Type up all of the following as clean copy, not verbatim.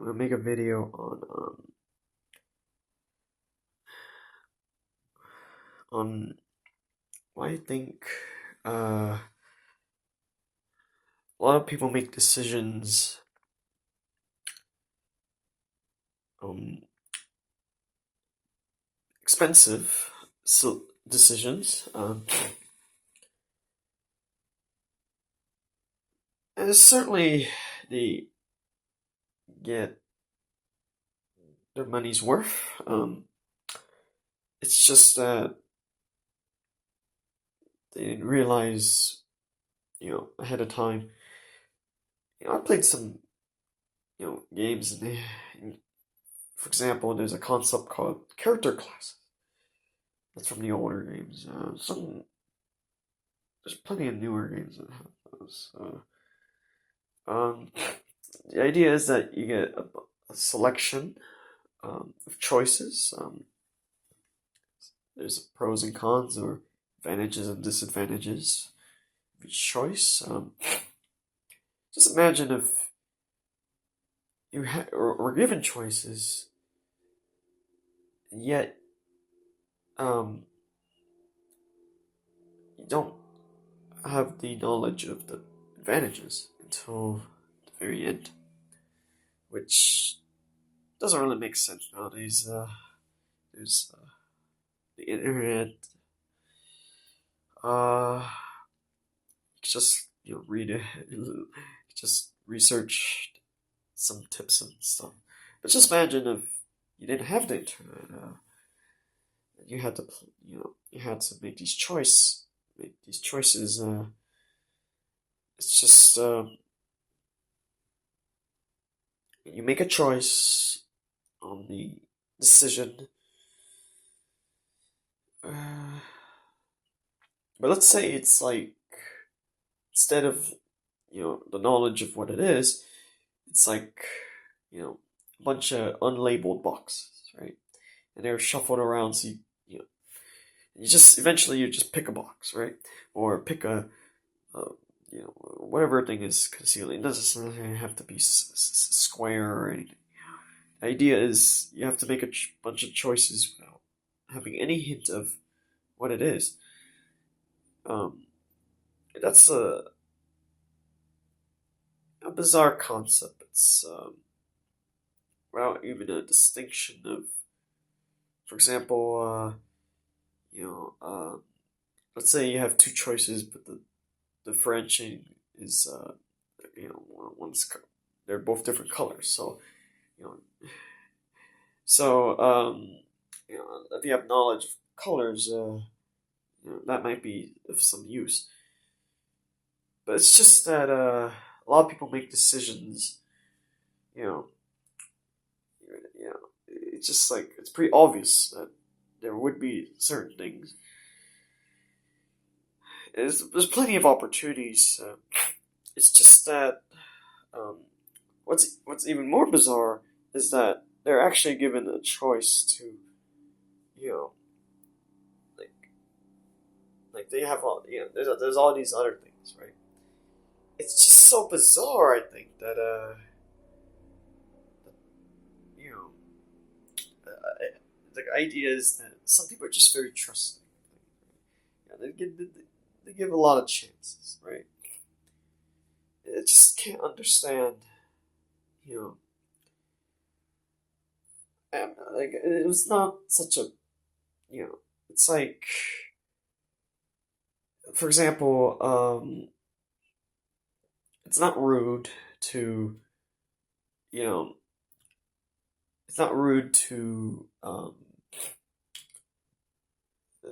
I'm gonna make a video on why I think uh a lot of people make decisions um expensive decisions and certainly they get their money's worth. It's just that they didn't realize, ahead of time. I played some, games, and for example, there's a concept called character classes. That's from the older games. There's plenty of newer games that have those. Um, the idea is that you get a selection of choices. There's pros and cons, or advantages and disadvantages of each choice. Just imagine if you were given choices, yet um, you don't have the knowledge of the advantages until the very end, which doesn't really make sense nowadays. There's the internet. Uh, just read it, just research some tips and stuff. But just imagine if you didn't have the internet, and you had to, you had to make these choices. It's just you make a choice on the decision. But let's say it's like, instead of the knowledge of what it is, it's like a bunch of unlabeled boxes, right? And they're shuffled around, so you just eventually you just pick a box, right? Or pick a whatever thing is concealing. It doesn't necessarily have to be square or anything. The idea is you have to make a bunch of choices without having any hint of what it is. Um, that's a bizarre concept. It's without even a distinction of, for example, you know, uh, let's say you have two choices, but the differentiating is, one's they're both different colors. So, you know, so if you have knowledge of colors, that might be of some use. But it's just that a lot of people make decisions, you know, it's just like it's pretty obvious that there would be certain things. There's plenty of opportunities. It's just that um, what's even more bizarre is that they're actually given a choice to, you know, like they have all, there's all these other things, right? It's just so bizarre. I think that you know, the idea is that some people are just very trusting. They give a lot of chances, right? I just can't understand, you know. Like it was not such a, it's like, for example, it's not rude to, you know, it's not rude to,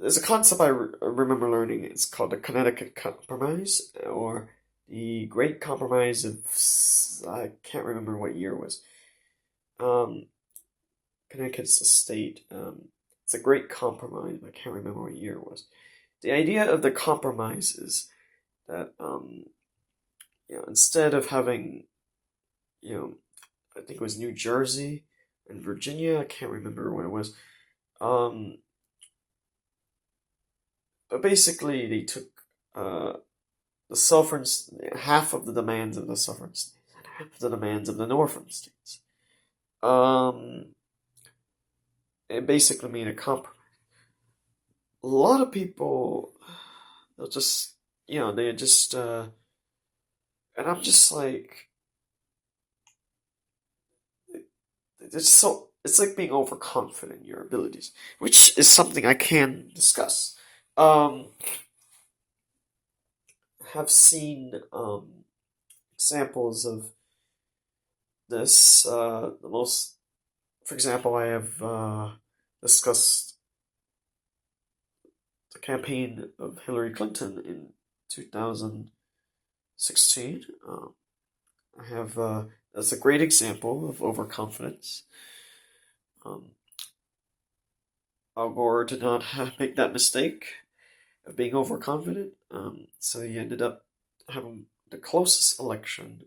there's a concept I remember learning. It's called the Connecticut Compromise, or the Great Compromise of, I can't remember what year it was. Um, Connecticut's a state. It's a Great Compromise, but I can't remember what year it was. The idea of the compromise is that, instead of having, I think it was New Jersey and Virginia, I can't remember what it was. But basically, they took the southern half of the demands of the southern states and half of the demands of the northern states. Um, it basically made a compromise. A lot of people, they'll just, they just, and I'm just like, it's like being overconfident in your abilities, which is something I can discuss. Um, have seen, examples of this, for example, I have, discussed the campaign of Hillary Clinton in 2016. I have That's a great example of overconfidence. Um, Al Gore did not make that mistake of being overconfident, so he ended up having the closest election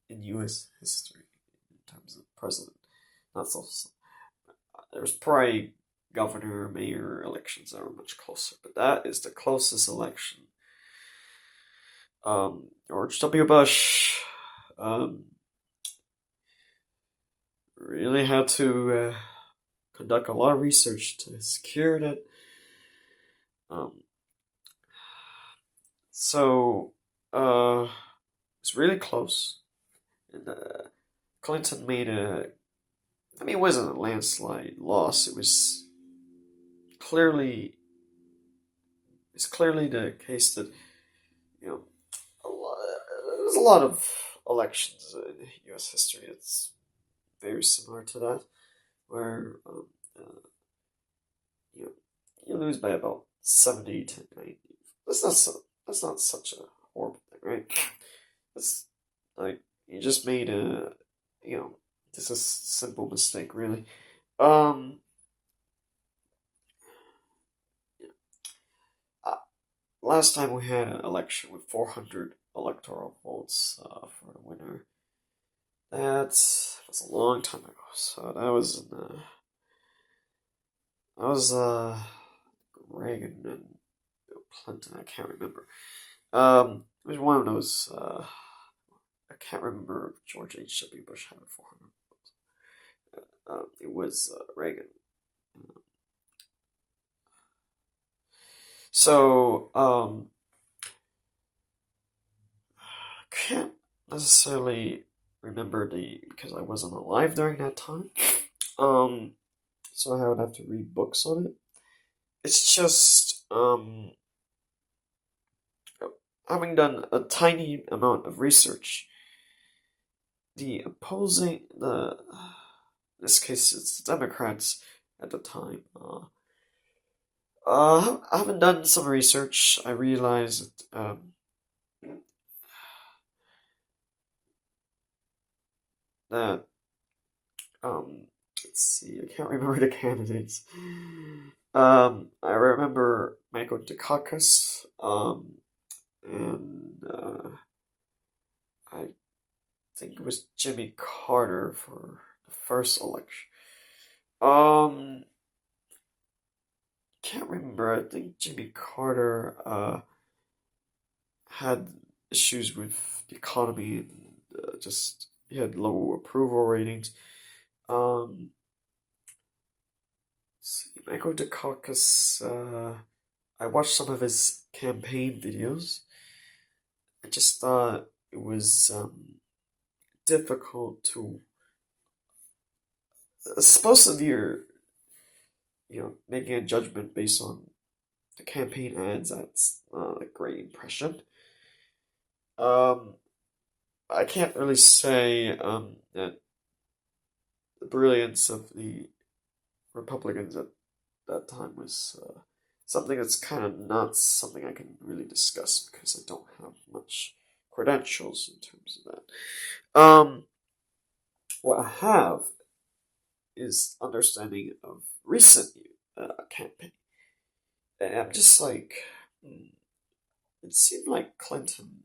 in U.S. history in terms of president. Not so. There's probably governor, mayor elections that are much closer, but that is the closest election. George W. Bush really had to conduct a lot of research to secure that. Um, so it's really close, and Clinton made a. I mean, it wasn't a landslide loss. Clearly, it's clearly the case that you know there's a lot of elections in U.S. history. It's very similar to that, where you know, you lose by about 70 to 90. That's not so. That's not such a horrible thing, right? It's like you just made a you know just a simple mistake, really. Um, uh, Last time we had an election with 400 electoral votes for the winner. That was a long time ago. So that was Reagan and Bill Clinton. I can't remember. It was one of those. I can't remember if George H.W. Bush had 400 votes. It was Reagan. So can't necessarily remember because I wasn't alive during that time. Um, so I would have to read books on it. It's just having done a tiny amount of research, the opposing the in this case it's the Democrats at the time. Having done some research, I realized that let's see, I can't remember the candidates. I remember Michael Dukakis, and I think it was Jimmy Carter for the first election. Can't remember. I think Jimmy Carter had issues with the economy and just he had low approval ratings. Um, let's see, Michael Dukakis. I watched some of his campaign videos. I just thought it was difficult to. Supposed to be making a judgment based on the campaign ads. That's not a great impression. Um, I can't really say that the brilliance of the Republicans at that time was something that's kind of not something I can really discuss because I don't have much credentials in terms of that. What I have is understanding of recent campaign, and I'm just like, it seemed like Clinton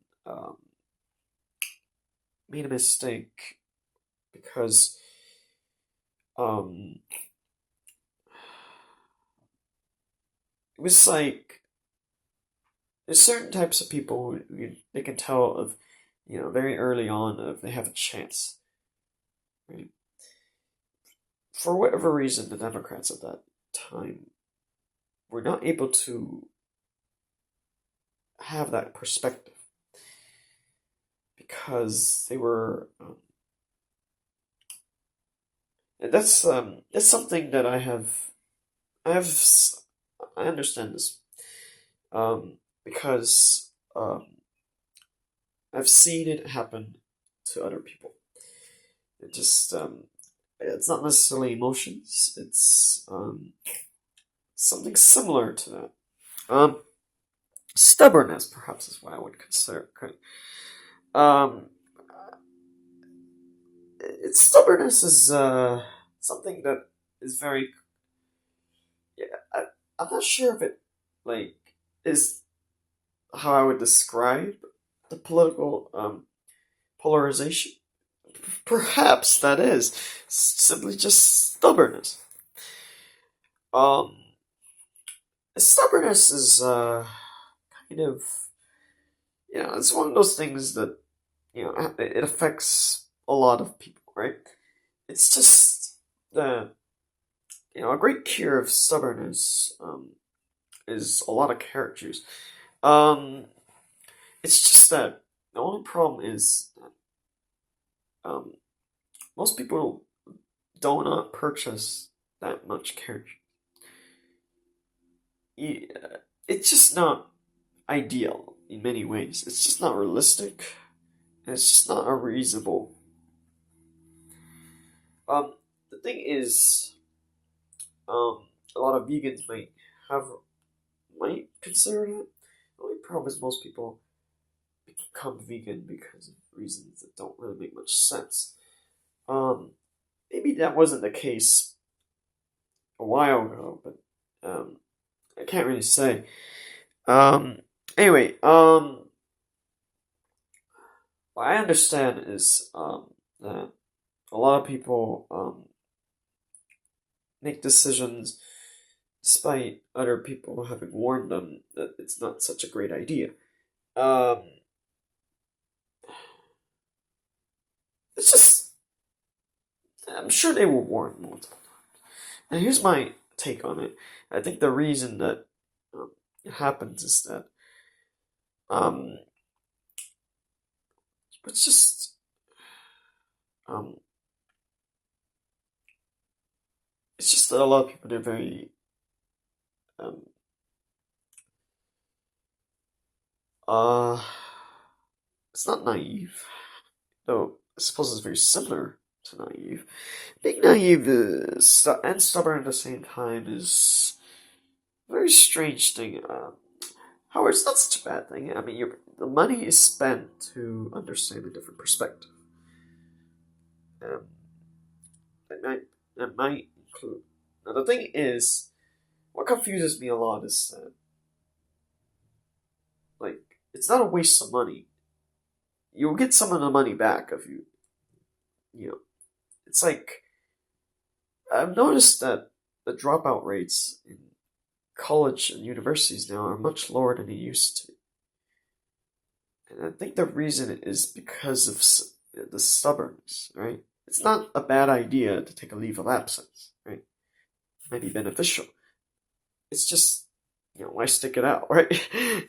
made a mistake because um, it was like there's certain types of people they can tell of, very early on if they have a chance, right? for whatever reason, the Democrats at that time were not able to have that perspective because they were. That's something that I have. I understand this because I've seen it happen to other people. It just it's not necessarily emotions. It's something similar to that. Stubbornness, perhaps, is what I would consider. Um, stubbornness is something that is very. Yeah, I'm not sure if it like is how I would describe the political polarization. Perhaps that is simply just stubbornness. Um, Stubbornness is kind of it's one of those things that it affects a lot of people, right? It's just that a great cure of stubbornness is a lot of carrot juice. Um, it's just that the only problem is that most people do not purchase that much carrot juice. It's just not ideal in many ways. It's just not realistic, and it's just not a reasonable. The thing is, a lot of vegans might consider that. The only problem is most people become vegan because of reasons that don't really make much sense. Maybe that wasn't the case a while ago, but I can't really say. Um, anyway, what I understand is that a lot of people make decisions despite other people having warned them that it's not such a great idea. Um, it's just, I'm sure they were warned multiple times. And here's my take on it. I think the reason that it happens is that um, it's just um, it's just that a lot of people, they're very um, uh, it's not naive, though I suppose it's very similar to naive. Being naive and stubborn at the same time is a very strange thing. However, it's not such a bad thing. I mean, the money is spent to understand a different perspective. Um, that might include. Now, the thing is, what confuses me a lot is that, like, it's not a waste of money. You'll get some of the money back if it's like, I've noticed that the dropout rates in college and universities now are much lower than they used to. And I think the reason is because of the stubbornness, right? It's not a bad idea to take a leave of absence, right? It might be beneficial. It's just, why stick it out, right?